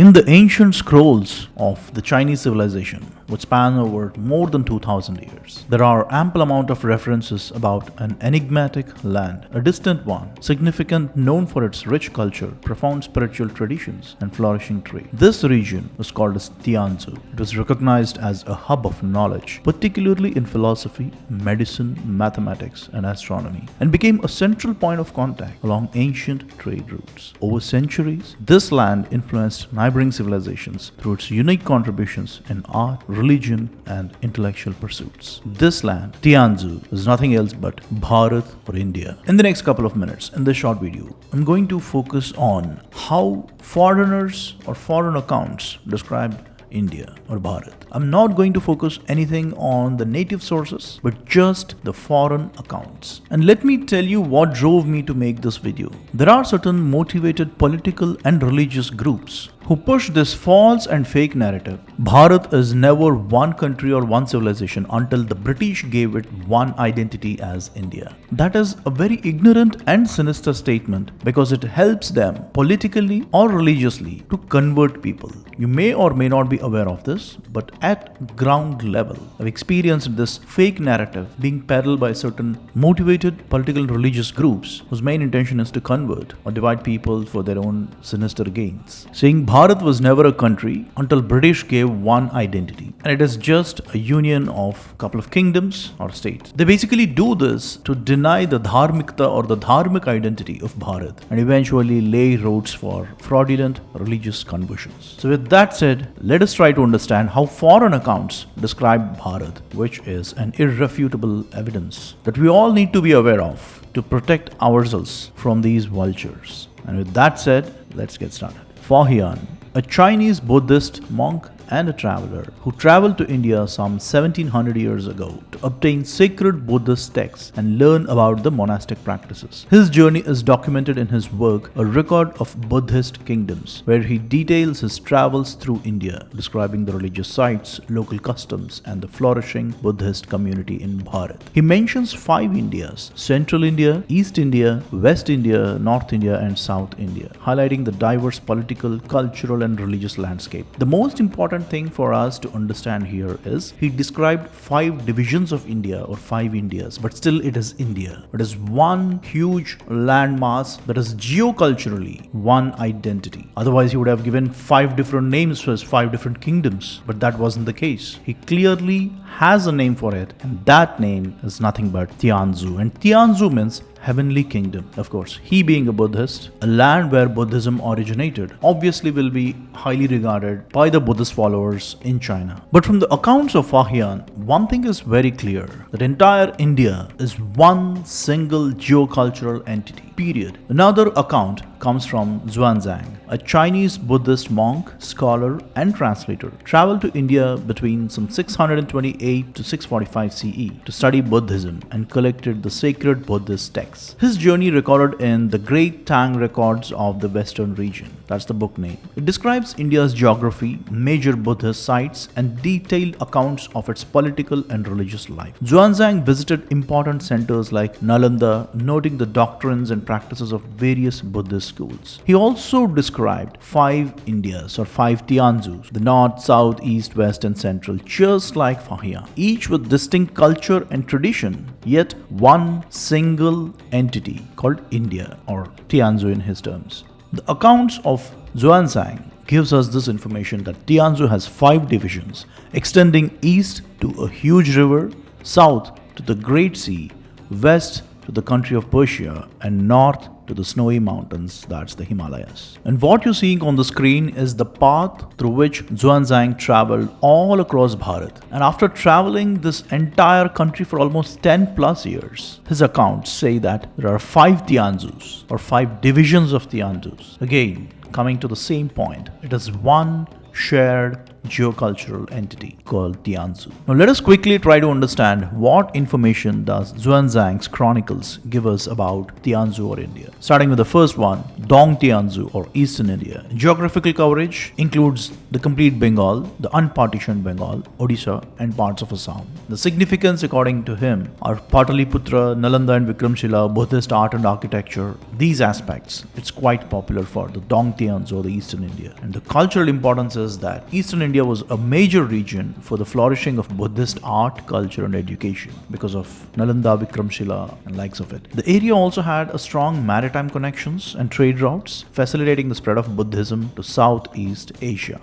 In the ancient scrolls of the Chinese civilization, which span over more than 2000 years, there are ample amount of references about an enigmatic land, a distant one, significant, known for its rich culture, profound spiritual traditions, and flourishing trade. This region was called as Tianzhu. It was recognized as a hub of knowledge, particularly in philosophy, medicine, mathematics, and astronomy, and became a central point of contact along ancient trade routes. Over centuries, this land influenced neighboring civilizations through its unique contributions in art, religion, and intellectual pursuits. This land, Tianzhu, is nothing else but Bharat or India. In the next couple of minutes, in this short video, I'm going to focus on how foreigners or foreign accounts describe India or Bharat. I'm not going to focus anything on the native sources, but just the foreign accounts. And let me tell you what drove me to make this video. There are certain motivated political and religious groups who push this false and fake narrative. Bharat is never one country or one civilization until the British gave it one identity as India. That is a very ignorant and sinister statement because it helps them politically or religiously to convert people. You may or may not be aware of this, but at ground level, I've experienced this fake narrative being peddled by certain motivated political and religious groups whose main intention is to convert or divide people for their own sinister gains. Saying Bharat was never a country until British gave one identity, and it is just a union of a couple of kingdoms or states. They basically do this to deny the dharmikta or the dharmic identity of Bharat and eventually lay roads for fraudulent religious conversions. So with that said, let us try to understand how foreign accounts describe Bharat, which is an irrefutable evidence that we all need to be aware of to protect ourselves from these vultures. And with that said, let's get started. Faxian, a Chinese Buddhist monk and a traveler who traveled to India some 1700 years ago to obtain sacred Buddhist texts and learn about the monastic practices. His journey is documented in his work, A Record of Buddhist Kingdoms, where he details his travels through India, describing the religious sites, local customs, and the flourishing Buddhist community in Bharat. He mentions 5 Indias: Central India, East India, West India, North India, and South India, highlighting the diverse political, cultural, and religious landscape. The most important thing for us to understand here is he described 5 divisions of India or 5 Indias, but still it is India. It is one huge landmass that is geoculturally one identity. Otherwise, he would have given 5 different names for his 5 different kingdoms, but that wasn't the case. He clearly has a name for it, and that name is nothing but Tianzhu. And Tianzhu means heavenly kingdom. Of course, he being a Buddhist, a land where Buddhism originated, obviously will be highly regarded by the Buddhist followers in China. But from the accounts of Faxian, one thing is very clear, that entire India is one single geocultural entity, period. Another account comes from Xuanzang, a Chinese Buddhist monk, scholar, and translator, traveled to India between some 628 to 645 CE to study Buddhism and collected the sacred Buddhist texts. His journey recorded in the Great Tang Records of the Western region. That's the book name. It describes India's geography, major Buddhist sites, and detailed accounts of its political and religious life. Xuanzang visited important centers like Nalanda, noting the doctrines and practices of various Buddhist schools. He also described 5 Indias or 5 Tianzhus, the north, south, east, west, and central, just like Faxian, each with distinct culture and tradition, yet one single entity called India or Tianzhu in his terms. The accounts of Xuanzang gives us this information that Tianzhu has 5 divisions, extending east to a huge river, south to the Great Sea, west to the country of Persia, and north to the snowy mountains, that's the Himalayas. And what you're seeing on the screen is the path through which Xuanzang traveled all across Bharat. And after traveling this entire country for almost 10 plus years, his accounts say that there are 5 Tianzhus or 5 divisions of Tianzhus. Again, coming to the same point, it is one shared geocultural entity called Tianzhu. Now let us quickly try to understand what information does Xuanzang's chronicles give us about Tianzhu or India. Starting with the first one, Dong Tianzhu or Eastern India. Geographical coverage includes the complete Bengal, the unpartitioned Bengal, Odisha and parts of Assam. The significance according to him are Pataliputra, Nalanda and Vikramshila, Buddhist art and architecture. These aspects, it's quite popular for the Dong Tianzhu or the Eastern India. And the cultural importance is that Eastern India was a major region for the flourishing of Buddhist art, culture and education because of Nalanda, Vikramshila and likes of it. The area also had a strong maritime connections and trade routes, facilitating the spread of Buddhism to Southeast Asia.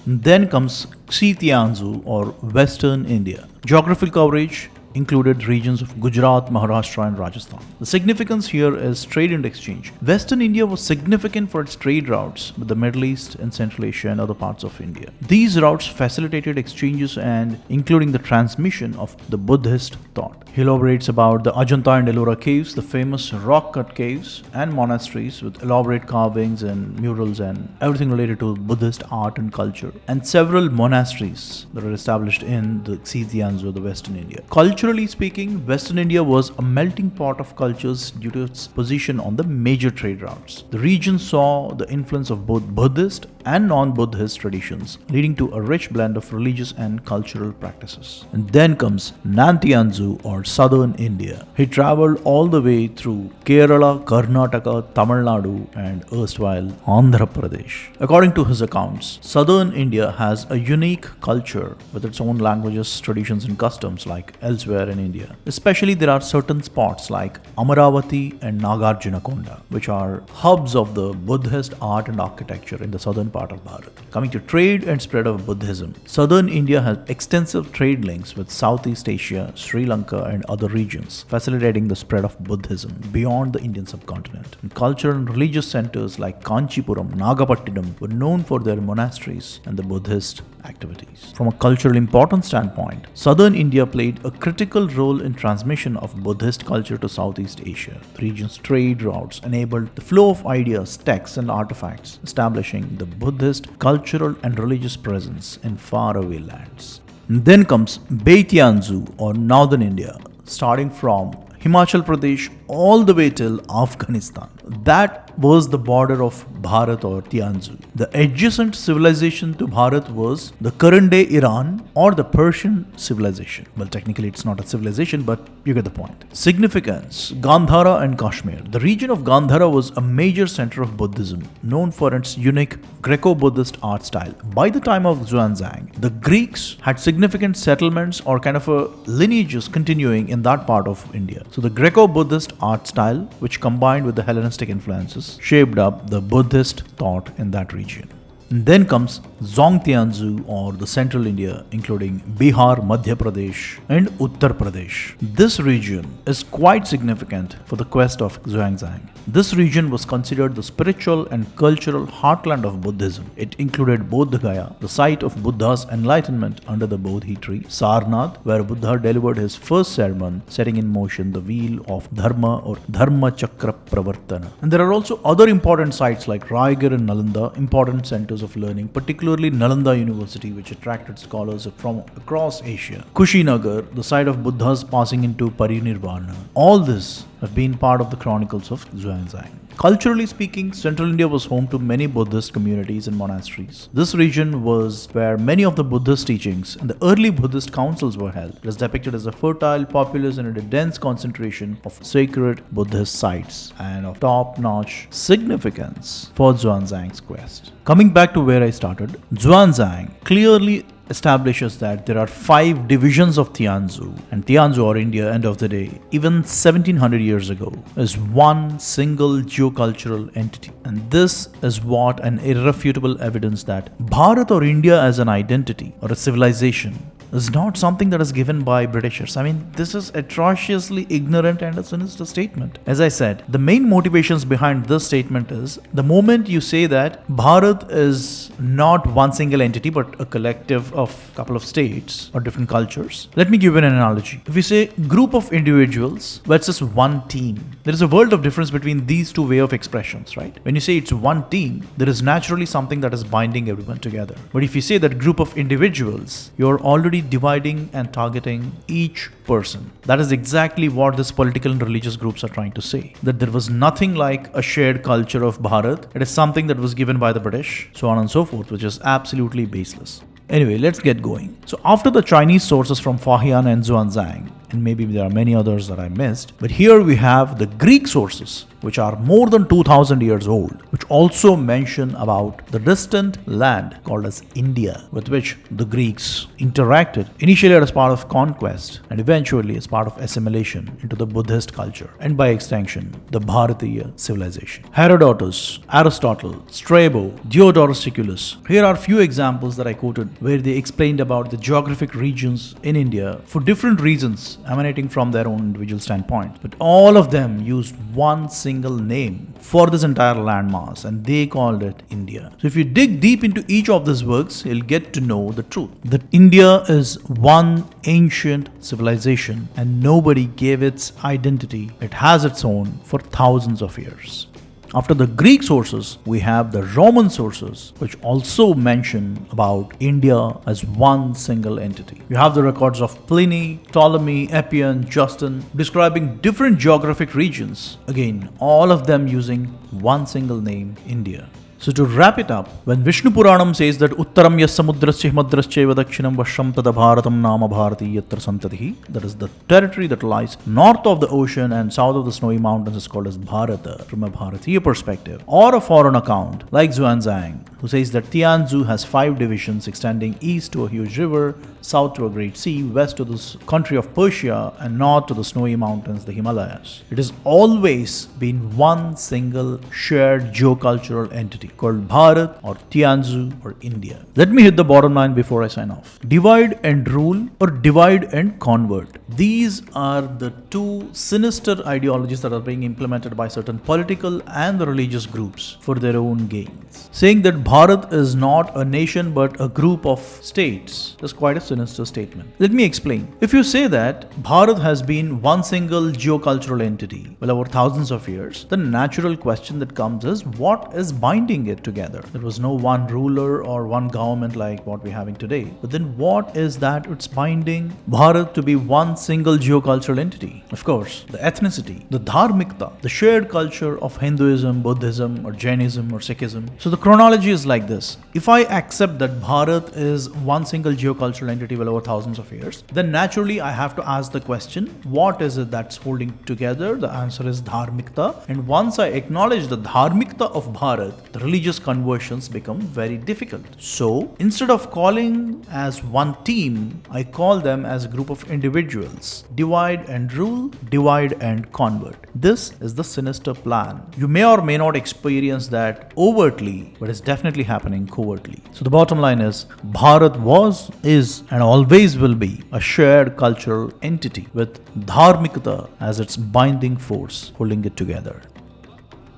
Then comes Tianzhu or Western India. Geographical coverage included regions of Gujarat, Maharashtra and Rajasthan. The significance here is trade and exchange. Western India was significant for its trade routes with the Middle East and Central Asia and other parts of India. These routes facilitated exchanges and including the transmission of the Buddhist thought. He elaborates about the Ajanta and Ellora caves, the famous rock-cut caves and monasteries with elaborate carvings and murals and everything related to Buddhist art and culture, and several monasteries that are established in the Tianzhu, the Western India. Culturally speaking, Western India was a melting pot of cultures due to its position on the major trade routes. The region saw the influence of both Buddhist and non-Buddhist traditions, leading to a rich blend of religious and cultural practices. And then comes Tianzhu or Southern India. He traveled all the way through Kerala, Karnataka, Tamil Nadu and erstwhile Andhra Pradesh. According to his accounts, Southern India has a unique culture with its own languages, traditions and customs like elsewhere in India. Especially there are certain spots like Amaravati and Nagarjunakonda, which are hubs of the Buddhist art and architecture in the southern part of Bharat. Coming to trade and spread of Buddhism, Southern India has extensive trade links with Southeast Asia, Sri Lanka and other regions, facilitating the spread of Buddhism beyond the Indian subcontinent. And cultural and religious centers like Kanchipuram, Nagapattinam were known for their monasteries and the Buddhist activities. From a cultural importance standpoint, Southern India played a critical role in transmission of Buddhist culture to Southeast Asia. The region's trade routes enabled the flow of ideas, texts and artifacts, establishing the Buddhist cultural and religious presence in faraway lands. And then comes Tianzhu or Northern India, starting from Himachal Pradesh all the way till Afghanistan. That was the border of Bharat or Tianzhu. The adjacent civilization to Bharat was the current day Iran or the Persian civilization. Well, technically it's not a civilization, but you get the point. Significance: Gandhara and Kashmir. The region of Gandhara was a major center of Buddhism, known for its unique Greco-Buddhist art style. By the time of Xuanzang, the Greeks had significant settlements or kind of a lineages continuing in that part of India. So the Greco-Buddhist art style, which combined with the Hellenistic influences, shaped up the Buddhist thought in that region. And then comes Tianzhu or the Central India, including Bihar, Madhya Pradesh and Uttar Pradesh. This region is quite significant for the quest of Xuanzang. This region was considered the spiritual and cultural heartland of Buddhism. It included Bodh Gaya, the site of Buddha's enlightenment under the Bodhi tree, Sarnath, where Buddha delivered his first sermon, setting in motion the wheel of Dharma or Dharma Chakra Pravartana. And there are also other important sites like Raigarh and Nalanda, important centers of learning, particularly Nalanda University, which attracted scholars from across Asia. Kushinagar, the site of Buddha's passing into Parinirvana. All this have been part of the chronicles of Xuanzang. Culturally speaking, Central India was home to many Buddhist communities and monasteries. This region was where many of the Buddhist teachings and the early Buddhist councils were held. It is depicted as a fertile, populous and a dense concentration of sacred Buddhist sites and of top-notch significance for Xuanzang's quest. Coming back to where I started, Xuanzang clearly establishes that there are 5 divisions of Tianzhu, and Tianzhu or India, end of the day, even 1700 years ago, is one single geocultural entity. And this is what an irrefutable evidence that Bharat or India as an identity or a civilization is not something that is given by Britishers. I mean, this is atrociously ignorant and a sinister statement. As I said, the main motivations behind this statement is the moment you say that Bharat is not one single entity but a collective of a couple of states or different cultures. Let me give you an analogy. If we say group of individuals versus one team, there is a world of difference between these two way of expressions, right? When you say it's one team, there is naturally something that is binding everyone together. But if you say that group of individuals, you're already dividing and targeting each person. That is exactly what these political and religious groups are trying to say. That there was nothing like a shared culture of Bharat. It is something that was given by the British, so on and so forth, which is absolutely baseless. Anyway, let's get going. So after the Chinese sources from Faxian and Xuanzang, and maybe there are many others that I missed, but here we have the Greek sources, which are more than 2000 years old, which also mention about the distant land called as India, with which the Greeks interacted initially as part of conquest and eventually as part of assimilation into the Buddhist culture and by extension the Bharatiya civilization. Herodotus, Aristotle, Strabo, Diodorus Siculus. Here are few examples that I quoted where they explained about the geographic regions in India for different reasons emanating from their own individual standpoint. But all of them used one single name for this entire landmass and they called it India. So if you dig deep into each of these works, you'll get to know the truth. That India is one ancient civilization and nobody gave its identity. It has its own for thousands of years. After the Greek sources, we have the Roman sources, which also mention about India as one single entity. You have the records of Pliny, Ptolemy, Appian, Justin, describing different geographic regions. Again, all of them using one single name, India. So to wrap it up, when Vishnu Puranam says that Uttaram yas samudrasya himadrasya dakshinam vasham tada bharatam nama bharati yatra santatihi, that is the territory that lies north of the ocean and south of the snowy mountains is called as Bharata from a Bharatiya perspective, or a foreign account like Xuanzang, who says that Tianzhu has 5 divisions extending east to a huge river, south to a great sea, west to the country of Persia, and north to the snowy mountains, the Himalayas. It has always been one single shared geocultural entity called Bharat or Tianzhu or India. Let me hit the bottom line before I sign off. Divide and rule or divide and convert. These are the two sinister ideologies that are being implemented by certain political and religious groups for their own gains. Saying that Bharat is not a nation but a group of states is quite a sinister statement. Let me explain. If you say that Bharat has been one single geocultural entity well over thousands of years, the natural question that comes is what is binding it together? There was no one ruler or one government like what we're having today. But then what is that it's binding Bharat to be one single geocultural entity? Of course, the ethnicity, the dharmikta, the shared culture of Hinduism, Buddhism or Jainism or Sikhism. So the chronology is like this. If I accept that Bharat is one single geocultural entity well over thousands of years, then naturally I have to ask the question, what is it that's holding together? The answer is dharmikta. And once I acknowledge the dharmikta of Bharat, the religious conversions become very difficult. So instead of calling as one team, I call them as a group of individuals. Divide and rule, divide and convert. This is the sinister plan. You may or may not experience that overtly, but it's definitely happening covertly. So the bottom line is, Bharat was, is and always will be a shared cultural entity with dharmikta as its binding force holding it together.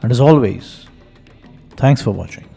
And as always, thanks for watching.